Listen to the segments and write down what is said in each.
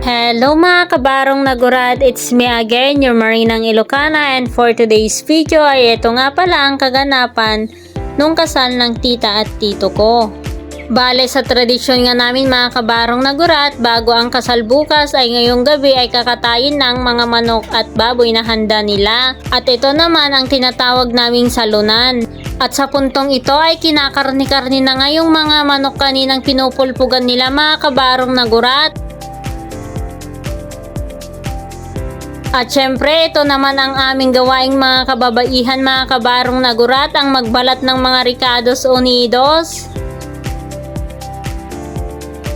Hello mga kabarong nagurat, it's me again, your Marinang Ilocana, and for today's video ay ito nga pala ang kaganapan nung kasal ng tita at tito ko. Bale sa tradisyon nga namin mga kabarong nagurat, bago ang kasal bukas ay ngayong gabi ay kakatayin ng mga manok at baboy na handa nila. At ito naman ang tinatawag naming salunan. At sa puntong ito ay kinakarni-karni na ngayong mga manok kaninang pinupulpugan nila mga kabarong nagurat. At syempre, ito naman ang aming gawaing mga kababaihan mga kabarong nagurat, ang magbalat ng mga Ricados Unidos.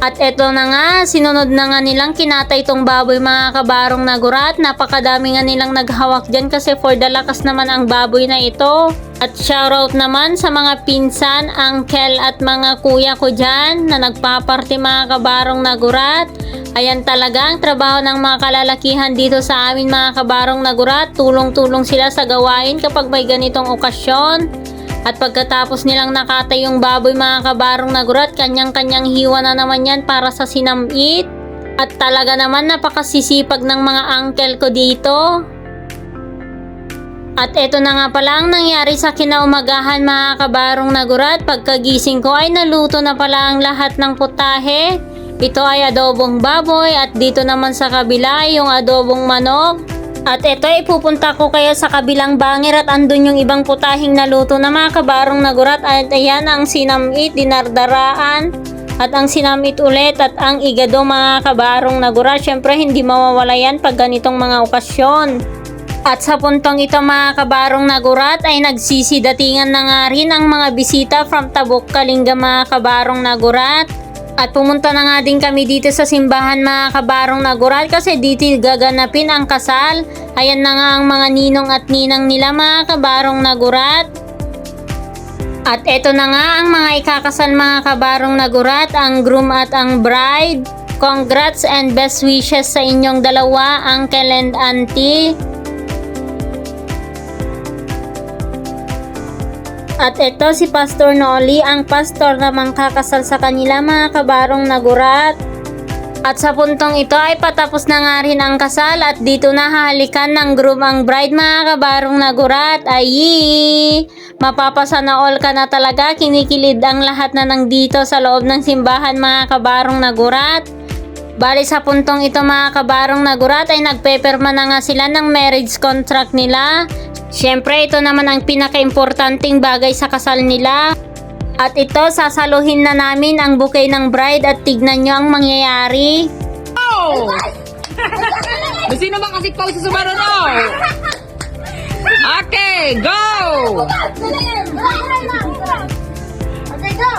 At ito na nga, sinunod na nga nilang kinatay itong baboy mga kabarong nagurat. Napakadami nga nilang naghawak dyan kasi for the lakas naman ang baboy na ito. At shoutout naman sa mga pinsan, uncle at mga kuya ko dyan na nagpaparty mga kabarong nagurat. Ayan talaga ang trabaho ng mga kalalakihan dito sa amin mga kabarong nagurat. Tulong-tulong sila sa gawain kapag may ganitong okasyon. At pagkatapos nilang nakatay yung baboy mga kabarong nagurat, kanyang-kanyang hiwa na naman yan para sa sinamit. At talaga naman napakasisipag ng mga uncle ko dito. At eto na nga pala ang nangyari sa kinaumagahan mga kabarong nagurat. Pagkagising ko ay naluto na pala ang lahat ng putahe. Ito ay adobong baboy at dito naman sa kabila yung adobong manok. At ito ay pupunta ko kaya sa kabilang bangir at andun yung ibang putahing naluto na mga kabarong nagurat. At ayan ang sinamit, dinardaraan at ang sinamit ulit at ang igado mga kabarong nagurat. Syempre hindi mawawala yan pag ganitong mga okasyon. At sa puntong ito mga kabarong nagurat ay nagsisidatingan na nga rin ang mga bisita from Tabuk, Kalinga mga kabarong nagurat. At pumunta na nga din kami dito sa simbahan mga kabarong nagurat kasi dito gaganapin ang kasal. Ayan na nga ang mga ninong at ninang nila mga kabarong nagurat. At eto na nga ang mga ikakasal mga kabarong nagurat, ang groom at ang bride. Congrats and best wishes sa inyong dalawa, uncle and auntie. At ito si Pastor Noli, ang pastor na mangkakasal sa kanila mga kabarong nagurat. At sa puntong ito ay patapos na nga rin ang kasal at dito na hahalikan ng groom ang bride mga kabarong nagurat. Ay, mapapasana all ka na talaga, kinikilid ang lahat na nandito sa loob ng simbahan mga kabarong nagurat. Bali sa puntong ito mga kabarong nagurat ay nagpeperma na nga sila ng marriage contract nila. Siyempre, ito naman ang pinaka-importanting bagay sa kasal nila. At ito, sasaluhin na namin ang bouquet ng bride at tignan nyo ang mangyayari. Oh! Sino ba kasi pause sa marunong? Okay, go! Okay, go!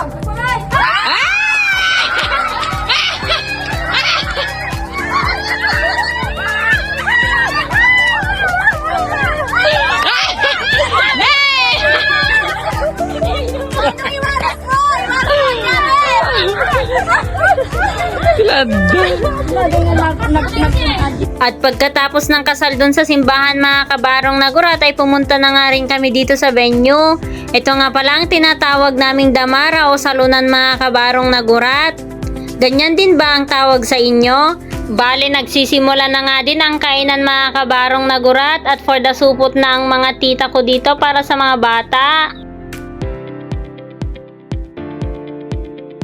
At pagkatapos ng kasal dun sa simbahan mga kabarong nagurat ay pumunta na nga rin kami dito sa venue. Ito nga pala ang tinatawag naming damara o salunan mga kabarong nagurat. Ganyan din ba ang tawag sa inyo? Bale nagsisimula na nga din ang kainan mga kabarong nagurat at for the supot na ang mga tita ko dito para sa mga bata.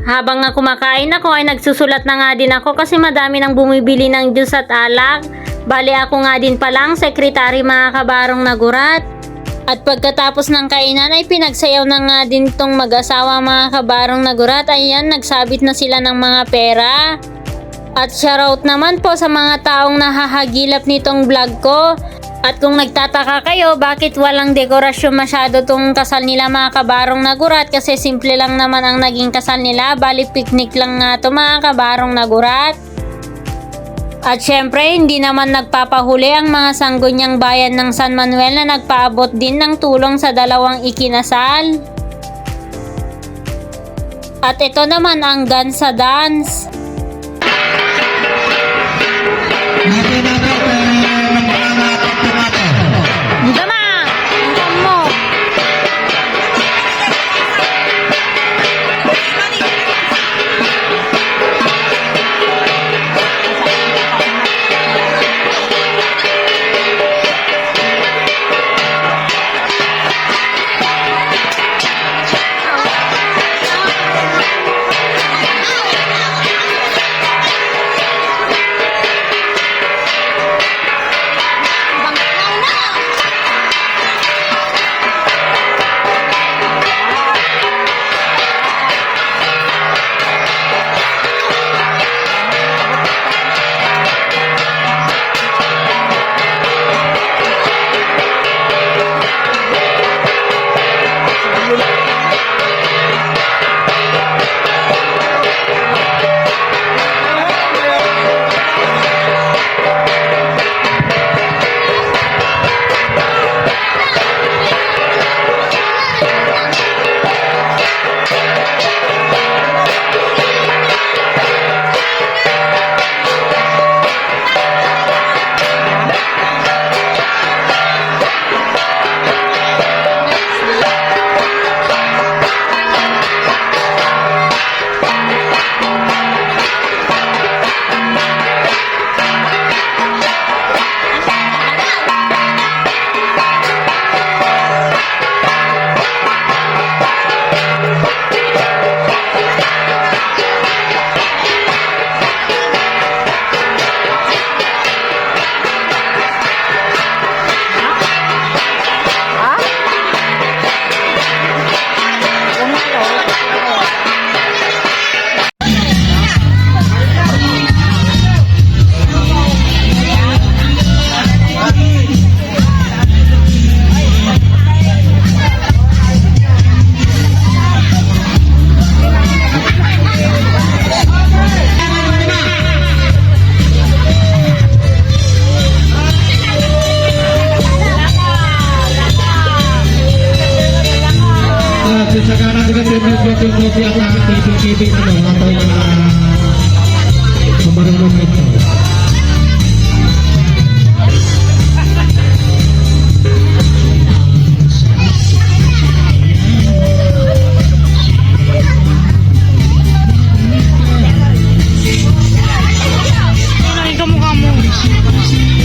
Habang nga kumakain ako ay nagsusulat na nga din ako kasi madami nang bumibili ng juice at alak. Bali ako nga din palang sekretary mga kabarong nagurat. At pagkatapos ng kainan ay pinagsayaw na nga din tong mag-asawa mga kabarong nagurat. Ayan, nagsabit na sila ng mga pera. At shoutout naman po sa mga taong nahahagilap nitong vlog ko. At kung nagtataka kayo bakit walang dekorasyon masyado tong kasal nila mga kabarong nagurat, kasi simple lang naman ang naging kasal nila, bali picnic lang nga to mga kabarong nagurat. At syempre hindi naman nagpapahuli ang mga sangguniang bayan ng San Manuel na nagpaabot din ng tulong sa dalawang ikinasal. At ito naman ang Gansa Dance.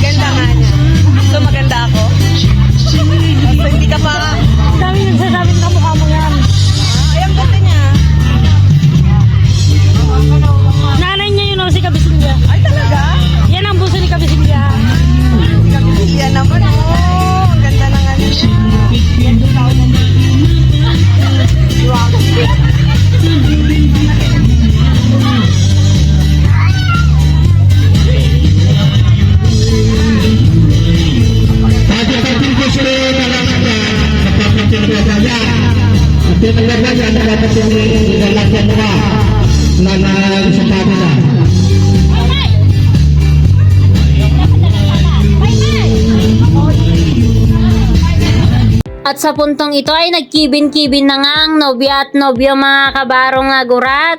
Ganda nga niya. So, maganda ako? So, hindi ka pa... Dami nagsasabi na mukha mo yan. Ay, ang ganda niya. Nanay niya yun, si Kabisilya. Ay, talaga? Yan ang buso ni Kabisilya. Yan naman, oh. Ang ganda ng ano niya. At sa puntong ito ay nagkibin-kibin na nga ang nobya at nobyo mga kabarong nagurat.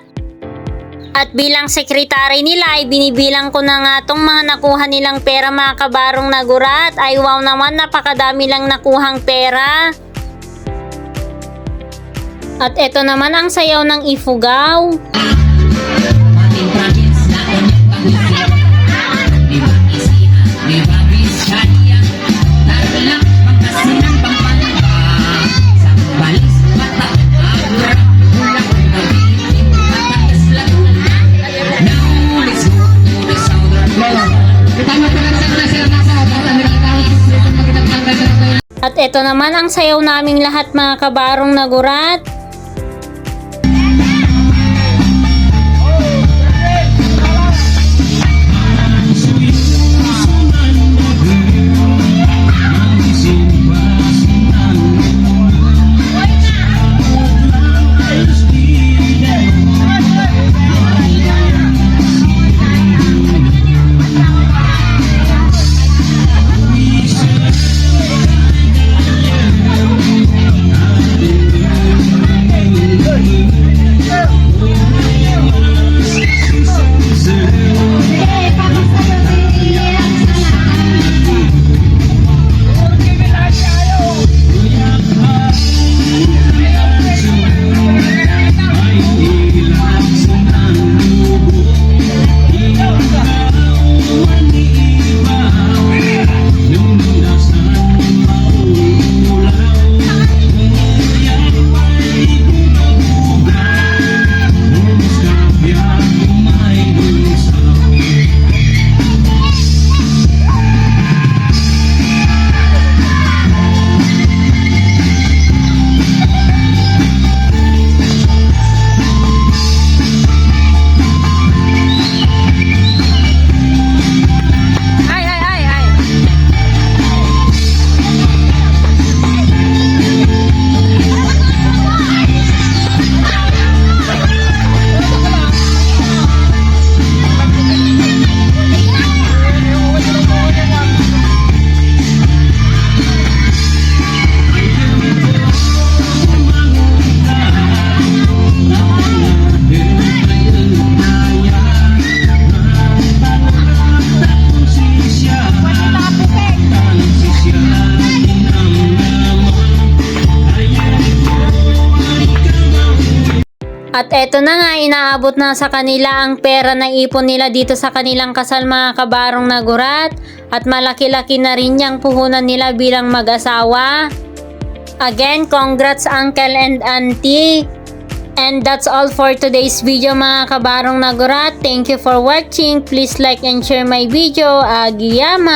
At bilang sekretary nila ay binibilang ko na nga tong mga nakuha nilang pera mga kabarong nagurat. Ay wow naman, napakadami lang nakuhang pera. At ito naman ang sayaw ng Ifugao. At ito naman ang sayaw naming lahat mga kabarong nagurat. At eto na nga, inaabot na sa kanila ang pera na ipon nila dito sa kanilang kasal mga kabarong nagurat. At malaki-laki na rin yung puhunan nila bilang mag-asawa. Again, congrats Uncle and Auntie. And that's all for today's video mga kabarong nagurat. Thank you for watching. Please like and share my video. Agiyaman!